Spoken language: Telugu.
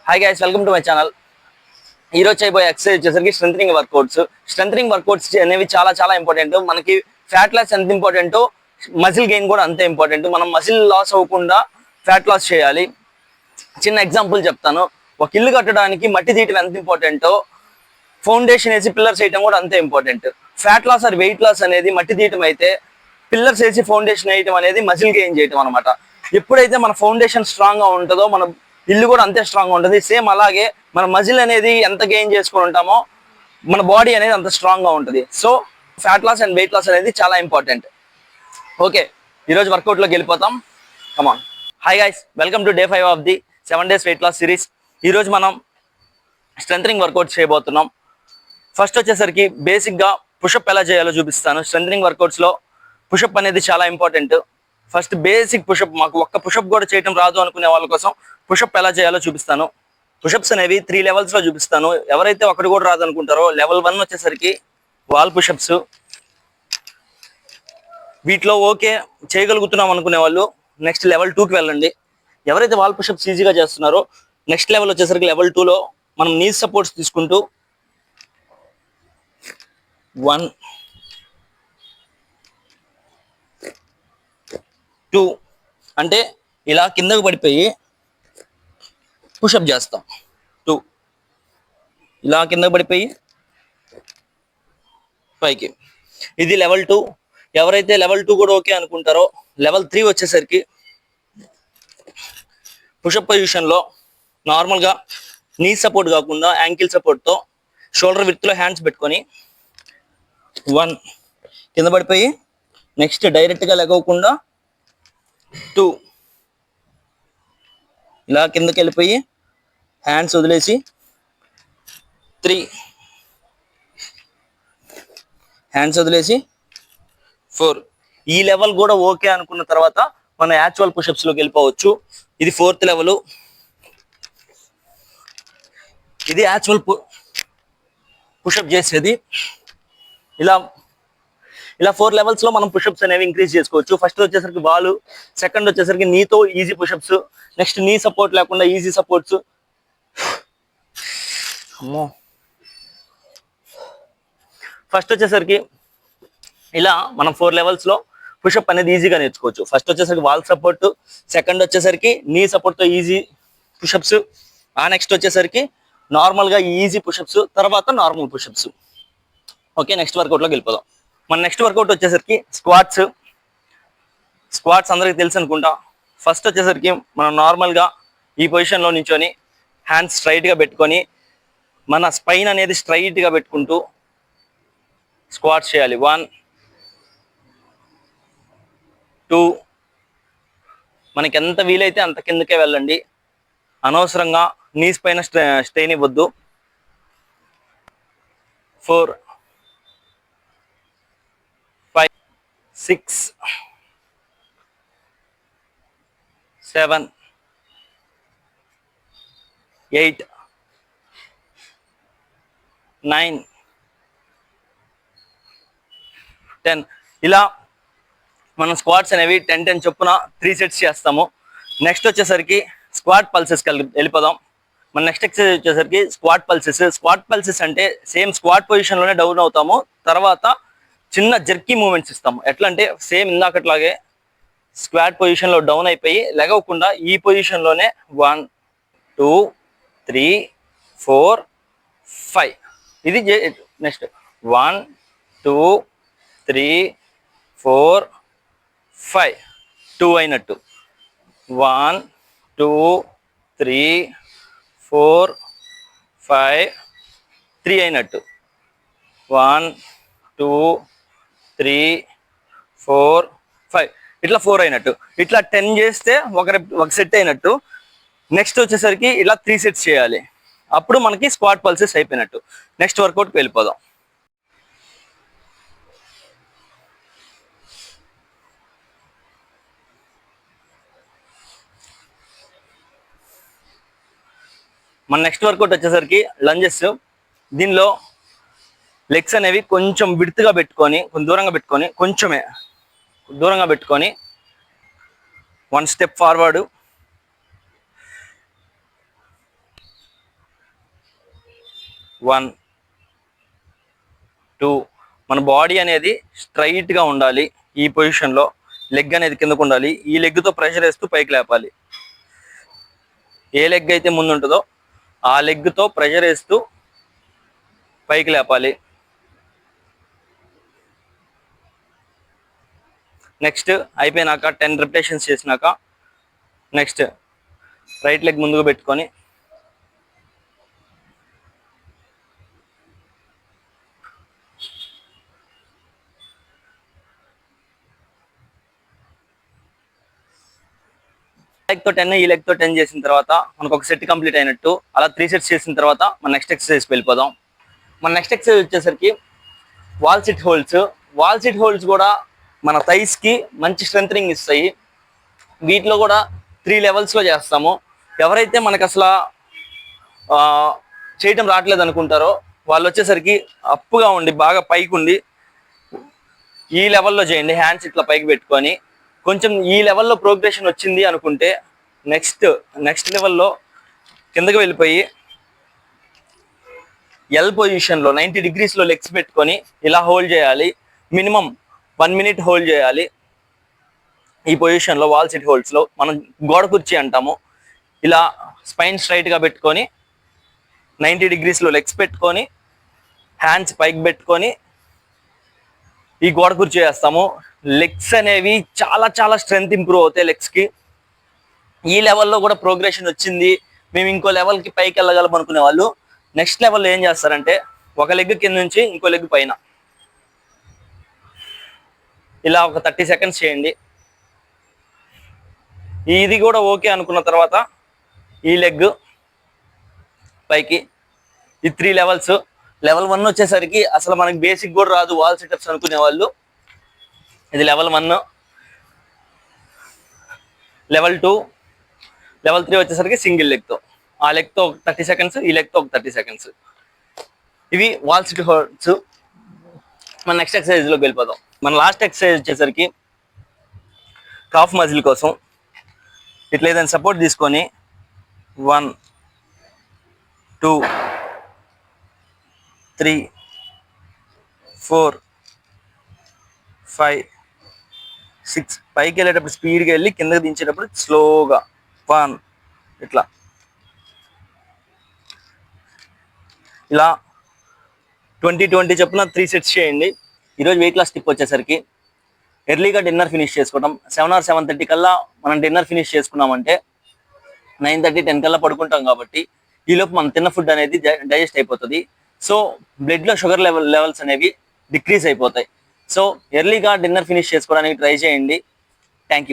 Hi guys, welcome to my channel. ఈ రోజు చేయబోయే ఎక్సర్సైజ్ వచ్చేసరికి స్ట్రెంథనింగ్ వర్కౌట్స్. స్ట్రెంథనింగ్ వర్కౌట్స్ అనేవి చాలా ఇంపార్టెంట్. మనకి ఫ్యాట్ లాస్ ఎంత ఇంపార్టెంటో మజిల్ గెయిన్ కూడా అంతే ఇంపార్టెంట్. మనం మజిల్ లాస్ అవ్వకుండా ఫ్యాట్ లాస్ చేయాలి. చిన్న ఎగ్జాంపుల్ చెప్తాను. ఒక ఇల్లు కట్టడానికి మట్టి తీయటం ఎంత ఇంపార్టెంటో ఫౌండేషన్ వేసి పిల్లర్స్ వేయటం కూడా అంతే important. Fat loss or weight loss అనేది మట్టి తీయటం అయితే, పిల్లర్స్ వేసి ఫౌండేషన్ వేయటం అనేది మజిల్ గెయిన్ చేయటం అనమాట. ఎప్పుడైతే మన ఫౌండేషన్ స్ట్రాంగ్ గా ఉంటుందో మన ఇల్లు కూడా అంతే స్ట్రాంగ్ గా ఉంటుంది. సేమ్ అలాగే మన మజిల్ అనేది ఎంత గెయిన్ చేసుకుని ఉంటామో మన బాడీ అనేది అంత స్ట్రాంగ్ గా ఉంటుంది. So fat loss and weight loss అనేది చాలా ఇంపార్టెంట్. ఓకే, ఈరోజు వర్కౌట్ లోకి వెళ్ళిపోతాం. Come on. Hi guys, welcome to day 5 of the 7 days weight loss series. ఈరోజు మనం స్ట్రెంథనింగ్ వర్కౌట్ చేయబోతున్నాం. ఫస్ట్ వచ్చేసరికి బేసిక్ గా పుషప్ ఎలా చేయాలో చూపిస్తాను. స్ట్రెంథనింగ్ వర్కౌట్స్ లో పుషప్ అనేది చాలా ఇంపార్టెంట్. ఫస్ట్ బేసిక్ పుషప్, మాకు ఒక్క పుషప్ కూడా చేయడం రాదు అనుకునే వాళ్ళ కోసం పుషప్ ఎలా చేయాలో చూపిస్తాను. పుషప్స్ అనేవి 3 levels లో చూపిస్తాను. ఎవరైతే ఒకటి కూడా రాదు అనుకుంటారో, level 1 వచ్చేసరికి వాల్ పుషప్స్. వీటిలో ఓకే చేయగలుగుతున్నాం అనుకునే వాళ్ళు నెక్స్ట్ level 2కి వెళ్ళండి. ఎవరైతే వాల్ పుషప్స్ ఈజీగా చేస్తున్నారో నెక్స్ట్ లెవెల్ వచ్చేసరికి level 2లో మనం నీ సపోర్ట్స్ తీసుకుంటూ 1 2 అంటే ఇలా కిందకు పడిపోయి పుషప్ చేస్తాం. 2 ఇలా కిందకు పడిపోయి పైకి. ఇది level 2. ఎవరైతే level 2 కూడా ఓకే అనుకుంటారో level 3 వచ్చేసరికి పుషప్ పొజిషన్ లో నార్మల్ గా నీ సపోర్ట్ కాకుండా యాంకిల్ సపోర్ట్ తో షోల్డర్ విడ్త్ లో హ్యాండ్స్ పెట్టుకొని 1 కింద పడిపోయి నెక్స్ట్ డైరెక్ట్ గా లెగవకుండా 2 ఇలా కిందకి వెళ్ళిపోయి హ్యాండ్స్ వదిలేసి 3 హ్యాండ్స్ వదిలేసి 4. ఈ లెవెల్ కూడా ఓకే అనుకున్న తర్వాత మన యాక్చువల్ పుషప్స్ లోకి వెళ్ళిపోవచ్చు. ఇది 4th లెవెల్. ఇది యాక్చువల్ పుషప్ చేసేది. ఇలా 4 levels లో మనం పుషప్స్ అనేవి ఇంక్రీజ్ చేసుకోవచ్చు. ఫస్ట్ వచ్చేసరికి బాల్, సెకండ్ వచ్చేసరికి నీతో ఈజీ పుషప్స్, నెక్స్ట్ నీ సపోర్ట్ లేకుండా ఈజీ సపోర్ట్స్. ఫస్ట్ వచ్చేసరికి ఇలా మనం 4 levels లో పుషప్ అనేది ఈజీగా నేర్చుకోవచ్చు. ఫస్ట్ వచ్చేసరికి వాల్ సపోర్ట్, సెకండ్ వచ్చేసరికి నీ సపోర్ట్ తో ఈజీ పుషప్స్, ఆ నెక్స్ట్ వచ్చేసరికి నార్మల్ గా ఈజీ పుషప్స్, తర్వాత normal push-ups. Okay, next work out లోకి వెళ్ళిపోదాం. మన నెక్స్ట్ వర్కౌట్ వచ్చేసరికి స్క్వాట్స్. స్క్వాట్స్ అందరికి తెలుసు అనుకుంటా. ఫస్ట్ వచ్చేసరికి మనం నార్మల్ గా ఈ పొజిషన్ లో నించొని హ్యాండ్స్ స్ట్రైట్ గా పెట్టుకొని మన స్పైన్ అనేది స్ట్రైట్ గా పెట్టుకుంటూ స్క్వాట్స్ చేయాలి. 1 2 మనకి ఎంత వీలైతే అంత కిందకే వెళ్ళండి. అనవసరంగా నీస్ పైన స్ట్రెయిన్ ఇవ్వద్దు. 4 5 6 7 8 9 10. ఇలా మనం స్క్వాట్స్ అనేవి 10 చొప్పున 3 sets చేస్తాము. నెక్స్ట్ వచ్చేసరికి స్క్వాట్ పల్సెస్కి వెళ్ళిపోదాం. మన నెక్స్ట్ ఎక్సర్సైజ్ వచ్చేసరికి స్క్వాట్ పల్సెస్. స్క్వాట్ పల్సెస్ అంటే సేమ్ స్క్వాట్ పొజిషన్ లోనే డౌన్ అవుతాము, తర్వాత చిన్న జర్కీ మూమెంట్స్ ఇస్తాము. ఎట్లా అంటే సేమ్ ఇందాకట్లాగే స్క్వాట్ పొజిషన్ లో డౌన్ అయిపోయి లెగవకుండా ఈ పొజిషన్ లోనే 1 2 3 4 5. ఇది నెక్స్ట్ 1 2 3 4 5 2 అయినట్టు. 1 2 3 4 5 3 అయినట్టు. 1 2 3 4 5 ఇట్లా 4 అయినట్టు. ఇట్లా 10 చేస్తే ఒక సెట్ అయినట్టు. నెక్స్ట్ వచ్చేసరికి ఇలా 3 sets చేయాలి. అప్పుడు మనకి స్క్వాట్ పల్సెస్ అయిపోయినట్టు. నెక్స్ట్ వర్కౌట్కి వెళ్ళిపోదాం. మన నెక్స్ట్ వర్కౌట్ వచ్చేసరికి లంజెస్. దీనిలో లెగ్స్ అనేవి కొంచెం విడ్త్గా పెట్టుకొని, కొంచెం దూరంగా పెట్టుకొని 1 step ఫార్వర్డ్, 1 2. మన బాడీ అనేది స్ట్రైట్ గా ఉండాలి. ఈ పొజిషన్ లో లెగ్ అనేది కిందకు ఉండాలి. ఈ లెగ్ తో ప్రెషర్ వేస్తూ పైకి లేపాలి. ఏ లెగ్ అయితే ముందు ఉంటుందో ఆ లెగ్ తో ప్రెషర్ వేస్తూ పైకి లేపాలి. నెక్స్ట్ అయిపోయినాక 10 రిపిటేషన్స్ చేసినాక నెక్స్ట్ రైట్ లెగ్ ముందుకు పెట్టుకొని లెగ్ తో 10 ఈ లెగ్ తో 10 చేసిన తర్వాత మనకు ఒక సెట్ కంప్లీట్ అయినట్టు. అలా 3 సెట్స్ చేసిన తర్వాత మన నెక్స్ట్ ఎక్సర్సైజ్ వెళ్ళిపోదాం. మన నెక్స్ట్ ఎక్సర్సైజ్ వచ్చేసరికి wall SIT holds. Wall SIT holds కూడా మన థైస్ కి మంచి స్ట్రెంథనింగ్ ఇస్తాయి. వీటిలో కూడా 3 లెవెల్స్ లో చేస్తాము. ఎవరైతే మనకు అసలు చేయటం రావట్లేదు అనుకుంటారో వాళ్ళు వచ్చేసరికి అప్పుగా ఉండి బాగా పైకి ఉండి ఈ లెవెల్లో చేయండి. హ్యాండ్స్ ఇట్లా పైకి పెట్టుకొని కొంచెం ఈ లెవెల్లో ప్రోగ్రెషన్ వచ్చింది అనుకుంటే నెక్స్ట్ లెవెల్లో కిందకి వెళ్ళిపోయి ఎల్ పొజిషన్లో 90 డిగ్రీస్లో లెగ్స్ పెట్టుకొని ఇలా హోల్డ్ చేయాలి. మినిమం 1 మినిట్ హోల్డ్ చేయాలి. ఈ పొజిషన్లో వాల్ సిట్ హోల్డ్స్లో మనం గోడ కుర్చీ అంటాము. ఇలా స్పైన్ స్ట్రైట్గా పెట్టుకొని 90 డిగ్రీస్లో లెగ్స్ పెట్టుకొని హ్యాండ్స్ పైకి పెట్టుకొని ఈ గోడ కుర్చీ చేస్తాము. లెగ్స్ అనేవి చాలా చాలా స్ట్రెంగ్త్ ఇంప్రూవ్ అవుతాయి లెగ్స్కి. ఈ లెవెల్లో కూడా ప్రోగ్రెషన్ వచ్చింది, మేము ఇంకో లెవెల్కి పైకి వెళ్ళగలం అనుకునే వాళ్ళు నెక్స్ట్ లెవెల్లో ఏం చేస్తారంటే ఒక లెగ్ కింద నుంచి ఇంకో లెగ్ పైన ఇలా ఒక 30 సెకండ్స్ చేయండి. ఇది కూడా ఓకే అనుకున్న తర్వాత ఈ లెగ్ పైకి. ఈ 3 లెవెల్స్. లెవెల్ 1 వచ్చేసరికి అసలు మనకి బేసిక్ కూడా రాదు వాల్ సిటప్స్ అనుకునే వాళ్ళు, ఇది లెవెల్ 1. లెవెల్ 2, లెవెల్ 3 వచ్చేసరికి సింగిల్ లెగ్తో. ఆ లెగ్తో 30 సెకండ్స్, ఈ లెగ్తో ఒక 30 సెకండ్స్. ఇవి వాల్ సిట్ హోల్డ్స్. మన నెక్స్ట్ ఎక్సర్సైజ్లోకి వెళ్ళిపోదాం. మన లాస్ట్ ఎక్సర్సైజ్ వచ్చేసరికి కాఫ్ మజిల్ కోసం ఇట్లా ఏదైనా సపోర్ట్ తీసుకొని 1 2 3 4 5 6 పైకి వెళ్ళేటప్పుడు స్పీడ్గా వెళ్ళి కిందకి దించేటప్పుడు స్లోగా 1 ఇట్లా ఇలా 20-20 చొప్పున 3 సెట్స్ చేయండి. ఈరోజు వెయిట్ లాస్ టిప్ వచ్చేసరికి ఎర్లీగా డిన్నర్ ఫినిష్ చేసుకోవడం. 7 or 7:30 కల్లా మనం డిన్నర్ ఫినిష్ చేసుకున్నామంటే 9:30-10 కల్లా పడుకుంటాం కాబట్టి ఈలోపు మనం తిన్న ఫుడ్ అనేది డైజెస్ట్ అయిపోతుంది. సో బ్లడ్లో షుగర్ లెవెల్స్ అనేవి డిక్రీజ్ అయిపోతాయి. సో ఎర్లీగా డిన్నర్ ఫినిష్ చేసుకోవడానికి ట్రై చేయండి.